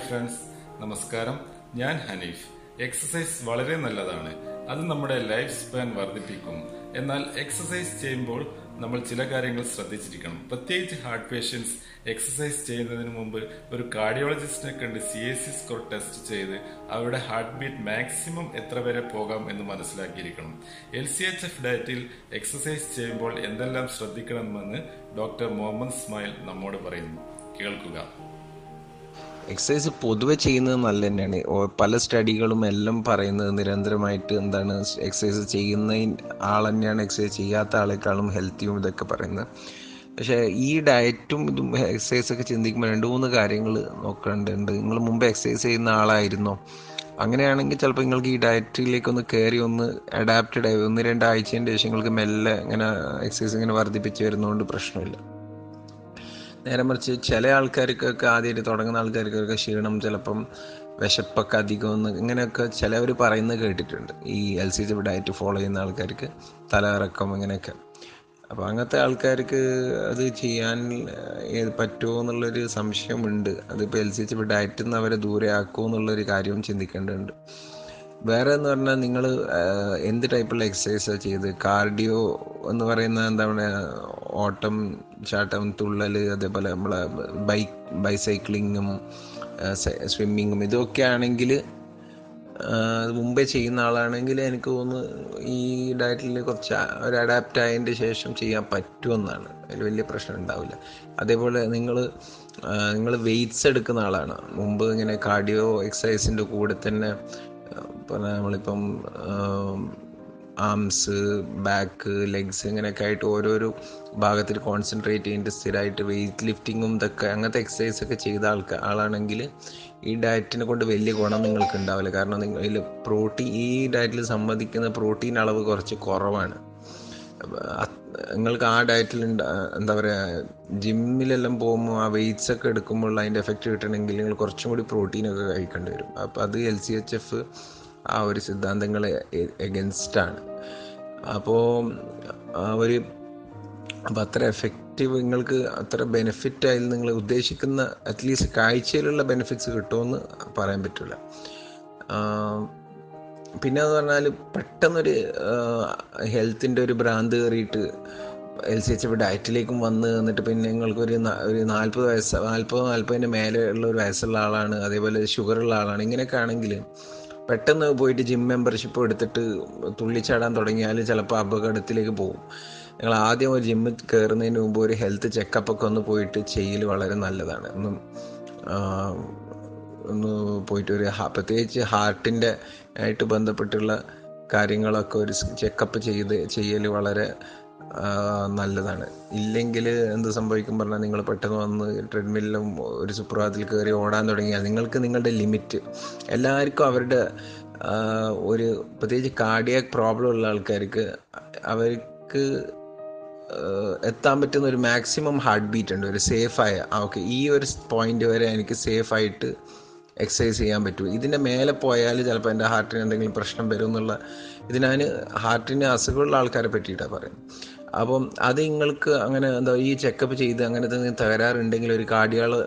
Friends, നമസ്കാരം. ഞാൻ Hanif. Exercise വളരെ നല്ലതാണ്. അത് നമ്മുടെ ലൈഫ് സ്പാൻ വർദ്ധിപ്പിക്കും. എന്നാൽ എക്സസൈസ് ചെയ്യുമ്പോൾ നമ്മൾ ചില കാര്യങ്ങൾ ശ്രദ്ധിച്ചിരിക്കണം. പ്രത്യേകിച്ച് ഹാർട്ട് പേഷ്യൻസ് എക്സസൈസ് ചെയ്യുന്നതിന് മുമ്പ് ഒരു കാർഡിയോളജിസ്റ്റിനെ കണ്ട് CAC സ്കോർ ടെസ്റ്റ് ചെയ്ത് അവരുടെ ഹാർട്ട് ബീറ്റ് മാക്സിമം എത്ര വരെ പോകാം എന്ന് മനസ്സിലാക്കിയിരിക്കണം. LCHF ഡയറ്റിൽ എക്സസൈസ് ചെയ്യുമ്പോൾ എന്തെല്ലാം ശ്രദ്ധിക്കണമെന്ന് ഡോക്ടർ മുഹമ്മദ് ഇസ്മായിൽ നമ്മോട് പറയുന്നു. കേൾക്കുക. എക്സസൈസ് പൊതുവെ ചെയ്യുന്നത് നല്ല തന്നെയാണ്. പല സ്റ്റഡികളും എല്ലാം പറയുന്നത് നിരന്തരമായിട്ട് എന്താണ്, എക്സസൈസ് ചെയ്യുന്ന ആൾ തന്നെയാണ് എക്സസൈസ് ചെയ്യാത്ത ആളെക്കാളും ഹെൽത്തിയും ഇതൊക്കെ പറയുന്നത്. പക്ഷേ ഈ ഡയറ്റും ഇതും എക്സസൈസ് ഒക്കെ ചിന്തിക്കുമ്പോൾ 2-3 കാര്യങ്ങൾ നോക്കേണ്ടതുണ്ട്. നിങ്ങൾ മുമ്പ് എക്സസൈസ് ചെയ്യുന്ന ആളായിരുന്നോ? അങ്ങനെയാണെങ്കിൽ ചിലപ്പോൾ നിങ്ങൾക്ക് ഈ ഡയറ്റിലേക്കൊന്ന് കയറി ഒന്ന് അഡാപ്റ്റഡ് ആയി 1-2 ആഴ്ചേൻ്റെ ശേഷം നിങ്ങൾക്ക് മെല്ലെ ഇങ്ങനെ എക്സസൈസ് ഇങ്ങനെ വർദ്ധിപ്പിച്ച് വരുന്നതുകൊണ്ട് പ്രശ്നമില്ല. നേരെ മറിച്ച് ചില ആൾക്കാർക്കൊക്കെ ആദ്യമായിട്ട് തുടങ്ങുന്ന ആൾക്കാർക്കൊക്കെ ക്ഷീണം, ചിലപ്പം വിശപ്പൊക്കെ അധികം ഇങ്ങനെയൊക്കെ ചിലവർ പറയുന്നത് കേട്ടിട്ടുണ്ട്. ഈ LCHF ഡയറ്റ് ഫോളോ ചെയ്യുന്ന ആൾക്കാർക്ക് തലകറക്കം ഇങ്ങനെയൊക്കെ. അപ്പോൾ അങ്ങനത്തെ ആൾക്കാർക്ക് അത് ചെയ്യാൻ പറ്റുമോ എന്നുള്ളൊരു സംശയമുണ്ട്. അതിപ്പോൾ LCHF ഡയറ്റിൽ നിന്ന് അവരെ ദൂരെ ആക്കുമോ എന്നുള്ളൊരു കാര്യവും ചിന്തിക്കേണ്ടതുണ്ട്. വേറെ എന്ന് പറഞ്ഞാൽ നിങ്ങൾ എന്ത് ടൈപ്പുള്ള എക്സസൈസാണ് ചെയ്ത്? കാർഡിയോ എന്ന് പറയുന്നത് എന്താ പറയുക, ഓട്ടം, ചാട്ടം, തുള്ളൽ, അതേപോലെ നമ്മളെ ബൈസൈക്ലിങ്ങും സ്വിമ്മിങ്ങും ഇതൊക്കെ ആണെങ്കിൽ മുമ്പേ ചെയ്യുന്ന ആളാണെങ്കിൽ എനിക്ക് തോന്നുന്നു ഈ ഡയറ്റിൽ കുറച്ച് ഒരു അഡാപ്റ്റ് ആയതിൻ്റെ ശേഷം ചെയ്യാൻ പറ്റുമെന്നാണ്. അതിൽ വലിയ പ്രശ്നം ഉണ്ടാവില്ല. അതേപോലെ നിങ്ങൾ വെയ്റ്റ്സ് എടുക്കുന്ന ആളാണ്, മുമ്പ് ഇങ്ങനെ കാർഡിയോ എക്സസൈസിൻ്റെ കൂടെ തന്നെ നമ്മളിപ്പം ആംസ്, ബാക്ക്, ലെഗ്സ് ഇങ്ങനെയൊക്കെ ആയിട്ട് ഓരോരോ ഭാഗത്തിൽ കോൺസെൻട്രേറ്റ് ചെയ്തിട്ട് സ്ഥിരമായിട്ട് വെയ്റ്റ് ലിഫ്റ്റിങ്ങും ഇതൊക്കെ അങ്ങനത്തെ എക്സസൈസ് ഒക്കെ ചെയ്ത ആളാണെങ്കിൽ ഈ ഡയറ്റിനെ കൊണ്ട് വലിയ ഗുണം നിങ്ങൾക്ക് ഉണ്ടാവില്ല. കാരണം നിങ്ങൾ ഈ ഡയറ്റിൽ സമ്മതിക്കുന്ന പ്രോട്ടീൻ അളവ് കുറച്ച് കുറവാണ്. നിങ്ങൾക്ക് ആ ഡയറ്റിൽ എന്താ പറയുക, ജിമ്മിലെല്ലാം പോകുമ്പോൾ ആ വെയ്റ്റ്സ് ഒക്കെ എടുക്കുമ്പോൾ അതിൻ്റെ എഫക്റ്റ് കിട്ടണമെങ്കിൽ നിങ്ങൾ കുറച്ചും കൂടി പ്രോട്ടീനൊക്കെ കഴിക്കേണ്ടി വരും. അപ്പോൾ അത് LCHF ആ ഒരു സിദ്ധാന്തങ്ങളെ എഗൻസ്റ്റാണ്. അപ്പോൾ അത്ര എഫക്റ്റീവ്, നിങ്ങൾക്ക് അത്ര ബെനിഫിറ്റ് ആയാലും നിങ്ങൾ ഉദ്ദേശിക്കുന്ന അറ്റ്ലീസ്റ്റ് കാഴ്ചയിലുള്ള ബെനിഫിറ്റ്സ് കിട്ടുമെന്ന് പറയാൻ പറ്റില്ല. പിന്നെ എന്ന് പറഞ്ഞാൽ പെട്ടെന്നൊരു ഹെൽത്തിൻ്റെ ഒരു ഭ്രാന്ത് കയറിയിട്ട് LCHF ഡയറ്റിലേക്കും എന്നിട്ട് പിന്നെ നിങ്ങൾക്കൊരു 40 വയസ്സ് 40-40 മേലെ ഉള്ള ഒരു വയസ്സുള്ള ആളാണ്, അതേപോലെ ഷുഗറുള്ള ആളാണ്, ഇങ്ങനെയൊക്കെ ആണെങ്കിൽ പെട്ടെന്ന് പോയിട്ട് ജിം മെമ്പർഷിപ്പ് എടുത്തിട്ട് തുള്ളിച്ചാടാൻ തുടങ്ങിയാൽ ചിലപ്പോൾ അപകടത്തിലേക്ക് പോകും. നിങ്ങൾ ആദ്യം ഒരു ജിമ്മിൽ കയറുന്നതിന് മുമ്പ് ഒരു ഹെൽത്ത് ചെക്കപ്പൊക്കെ ഒന്ന് പോയിട്ട് ചെയ്യൽ വളരെ നല്ലതാണ്. ഒന്ന് പോയിട്ട് പ്രത്യേകിച്ച് ഹാർട്ടിൻ്റെ ആയിട്ട് ബന്ധപ്പെട്ടുള്ള കാര്യങ്ങളൊക്കെ ഒരു ചെക്കപ്പ് ചെയ്യൽ വളരെ നല്ലതാണ്. ഇല്ലെങ്കിൽ എന്ത് സംഭവിക്കും പറഞ്ഞാൽ, നിങ്ങൾ പെട്ടെന്ന് വന്ന് ട്രെഡ്മില്ലും ഒരു സുപ്രഭാതത്തിൽ കയറി ഓടാൻ തുടങ്ങിയാൽ നിങ്ങൾക്ക് നിങ്ങളുടെ ലിമിറ്റ്, എല്ലാവർക്കും അവരുടെ ഒരു പ്രത്യേകിച്ച് കാർഡിയാക് പ്രോബ്ലം ഉള്ള ആൾക്കാർക്ക് അവർക്ക് എത്താൻ പറ്റുന്ന ഒരു മാക്സിമം ഹാർട്ട് ബീറ്റ് ഉണ്ട്, ഒരു സേഫായ ഓക്കെ ഈ ഒരു പോയിന്റ് വരെ എനിക്ക് സേഫായിട്ട് എക്സസൈസ് ചെയ്യാൻ പറ്റും. ഇതിൻ്റെ മേലെ പോയാൽ ചിലപ്പോൾ എൻ്റെ ഹാർട്ടിന് എന്തെങ്കിലും പ്രശ്നം വരും എന്നുള്ള ഇത് ഞാൻ ഹാർട്ടിന് അസുഖമുള്ള ആൾക്കാരെ പറ്റിയിട്ടാണ് പറയുന്നത്. അപ്പം അത് നിങ്ങൾക്ക് അങ്ങനെ ഈ ചെക്കപ്പ് ചെയ്ത് അങ്ങനത്തെ തകരാറുണ്ടെങ്കിൽ ഒരു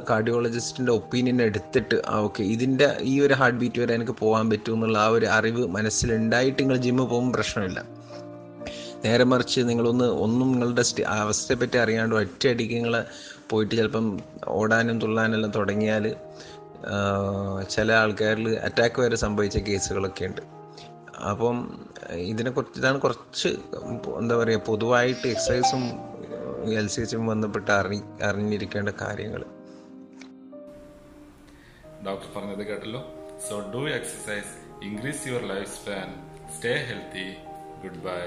കാർഡിയോളജിസ്റ്റിൻ്റെ ഒപ്പീനിയൻ എടുത്തിട്ട് ഓക്കെ ഇതിൻ്റെ ഈ ഒരു ഹാർട്ട് ബീറ്റ് വരെ എനിക്ക് പോകാൻ പറ്റും എന്നുള്ള ആ ഒരു അറിവ് മനസ്സിലുണ്ടായിട്ട് നിങ്ങൾ ജിമ്മിൽ പോകുമ്പോൾ പ്രശ്നമില്ല. നേരെ മറിച്ച് ഒന്നും നിങ്ങളുടെ അവസ്ഥയെപ്പറ്റി അറിയാണ്ട് ഒറ്റയടിക്ക് നിങ്ങൾ പോയിട്ട് ചിലപ്പം ഓടാനും തുള്ളാനെല്ലാം തുടങ്ങിയാൽ ചില ആൾക്കാരിൽ അറ്റാക്ക് വരെ സംഭവിച്ച കേസുകളൊക്കെ ഉണ്ട്. അപ്പം ഇതാണ് കുറച്ച് എന്താ പറയുക, പൊതുവായിട്ട് എക്സസൈസും LCHFും ബന്ധപ്പെട്ട് അറിഞ്ഞിരിക്കേണ്ട കാര്യങ്ങൾ. ഡോക്ടർ പറഞ്ഞത് കേട്ടല്ലോ. So do exercise, increase your life span, stay healthy. Good bye.